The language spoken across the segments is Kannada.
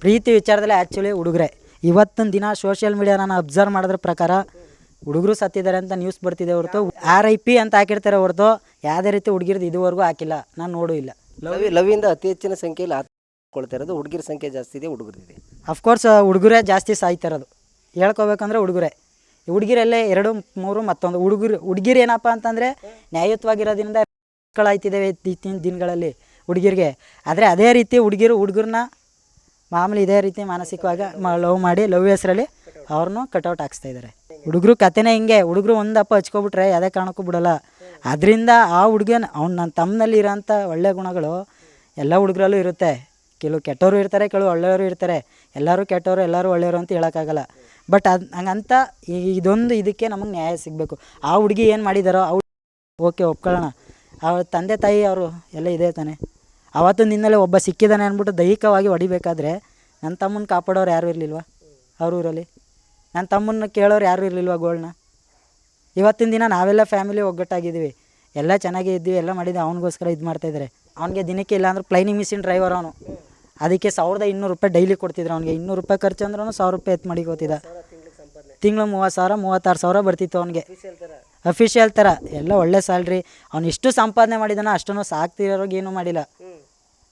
ಪ್ರೀತಿ ವಿಚಾರದಲ್ಲಿ ಆ್ಯಕ್ಚುಲಿ ಹುಡುಗರೆ ಇವತ್ತಿನ ದಿನ ಸೋಷಿಯಲ್ ಮೀಡಿಯಾ ನಾನು ಅಬ್ಸರ್ವ್ ಮಾಡೋದ್ರ ಪ್ರಕಾರ ಹುಡುಗರು ಸತ್ತಿದ್ದಾರೆ ಅಂತ ನ್ಯೂಸ್ ಬರ್ತಿದೆ ಹೊರತು RIP ಅಂತ ಹಾಕಿರ್ತಾರೆ ಹೊರತು ಯಾವುದೇ ರೀತಿ ಹುಡುಗಿರ್ದು ಇದುವರೆಗೂ ಹಾಕಿಲ್ಲ, ನಾನು ನೋಡೂ ಇಲ್ಲ. ಲವಿಂದ ಅತಿ ಹೆಚ್ಚಿನ ಸಂಖ್ಯೆಯಲ್ಲಿ ಆತ್ಕೊಳ್ತಾ ಇರೋದು ಹುಡುಗಿರ ಸಂಖ್ಯೆ ಜಾಸ್ತಿ ಇದೆ, ಹುಡುಗರಿದೆ. ಅಫ್ಕೋರ್ಸ್ ಹುಡುಗರೇ ಜಾಸ್ತಿ ಸಾಯ್ತಿರೋದು ಹೇಳ್ಕೊಬೇಕಂದ್ರೆ ಹುಡುಗರೇ. ಹುಡುಗಿರಲ್ಲೇ 2 3 ಮತ್ತೊಂದು ಹುಡುಗಿರು ಏನಪ್ಪ ಅಂತಂದರೆ ನ್ಯಾಯಯುತವಾಗಿರೋದ್ರಿಂದ ಮಕ್ಕಳಾಯ್ತಿದ್ದೇವೆ ಇತ್ತೀಚಿನ ದಿನಗಳಲ್ಲಿ ಹುಡುಗಿರಿಗೆ. ಆದರೆ ಅದೇ ರೀತಿ ಹುಡುಗರನ್ನ ಮಾಮೂಲಿ ಇದೇ ರೀತಿ ಮಾನಸಿಕವಾಗಿ ಲವ್ ಮಾಡಿ ಲವ್ ಹೆಸರಲ್ಲಿ ಅವ್ರನ್ನೂ ಕಟೌಟ್ ಹಾಕ್ಸ್ತಾಯಿದ್ದಾರೆ. ಹುಡುಗರು ಕತೆನೇ ಹಿಂಗೆ, ಹುಡುಗರು ಒಂದಪ್ಪ ಹಚ್ಕೊಬಿಟ್ರೆ ಯಾವುದೇ ಕಾರಣಕ್ಕೂ ಬಿಡೋಲ್ಲ. ಅದರಿಂದ ಆ ಹುಡುಗನ ನನ್ನ ತಮ್ಮನಲ್ಲಿ ಇರೋಂಥ ಒಳ್ಳೆಯ ಗುಣಗಳು ಎಲ್ಲ ಹುಡುಗರಲ್ಲೂ ಇರುತ್ತೆ. ಕೆಲವು ಕೆಟ್ಟವರು ಇರ್ತಾರೆ, ಕೆಲವು ಒಳ್ಳೆಯವರು ಇರ್ತಾರೆ. ಎಲ್ಲರೂ ಕೆಟ್ಟವರು ಎಲ್ಲರೂ ಒಳ್ಳೆಯವರು ಅಂತ ಹೇಳೋಕ್ಕಾಗಲ್ಲ. ಬಟ್ ಹಂಗಂತ ಇದೊಂದು ಇದಕ್ಕೆ ನಮಗೆ ನ್ಯಾಯ ಸಿಗಬೇಕು. ಆ ಹುಡುಗಿ ಏನು ಮಾಡಿದಾರೋ ಓಕೆ ಒಪ್ಕೊಳ್ಳೋಣ, ಅವ್ರ ತಂದೆ ತಾಯಿ ಅವರು ಎಲ್ಲ ಇದೆ ತಾನೆ. ಆವತ್ತಿನ ದಿನದಲ್ಲೇ ಒಬ್ಬ ಸಿಕ್ಕಿದ್ದಾನೆ ಅಂದ್ಬಿಟ್ಟು ದೈಹಿಕವಾಗಿ ಹೊಡಿಬೇಕಾದ್ರೆ ನನ್ನ ತಮ್ಮನ ಕಾಪಾಡೋರು ಯಾರೂ ಇರಲಿಲ್ವ ಅವ್ರ ಊರಲ್ಲಿ? ನನ್ನ ತಮ್ಮನ್ನ ಕೇಳೋರು ಯಾರೂ ಇರಲಿಲ್ವ ಗೋಳನ್ನ? ಇವತ್ತಿನ ದಿನ ನಾವೆಲ್ಲ ಫ್ಯಾಮಿಲಿ ಒಗ್ಗಟ್ಟಾಗಿದ್ದೀವಿ, ಎಲ್ಲ ಚೆನ್ನಾಗೇ ಇದ್ದೀವಿ, ಎಲ್ಲ ಮಾಡಿದ್ವಿ. ಅವ್ನಿಗೋಸ್ಕರ ಇದು ಮಾಡ್ತಾಯಿದ್ದಾರೆ. ಅವ್ನಿಗೆ ದಿನಕ್ಕೆ ಇಲ್ಲ ಅಂದ್ರೆ ಪ್ಲೈನಿಂಗ್ ಮಿಷಿನ್ ಡ್ರೈವರ್ ಅವನು. ಅದಕ್ಕೆ 1200 ರೂಪಾಯಿ ಡೈಲಿ ಕೊಡ್ತಿದ್ರು. ಅವ್ನಿಗೆ 200 ರೂಪಾಯಿ ಖರ್ಚು ಅಂದ್ರೂ 1000 ರೂಪಾಯಿ ಎತ್ತು ಮಾಡಿಕೋತಿದ್ದ. ತಿಂಗಳು 30,000 36,000 ಬರ್ತಿತ್ತು ಅವ್ನಿಗೆ, ಅಫಿಷಿಯಲ್ ಥರ. ಎಲ್ಲ ಒಳ್ಳೆ ಸ್ಯಾಲ್ರಿ. ಅವ್ನು ಎಷ್ಟು ಸಂಪಾದನೆ ಮಾಡಿದಾನೋ ಅಷ್ಟನ್ನು ಸಾಕ್ತಿರೋರಿಗೆ ಏನೂ ಮಾಡಿಲ್ಲ.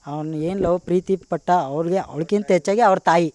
ಅವ್ನು ಏನು ಲವ್ ಪ್ರೀತಿ ಪಟ್ಟ ಅವ್ಳಿಗೆ ಅವಳಿಗಿಂತ ಹೆಚ್ಚಾಗಿ ಅವ್ರ ತಾಯಿ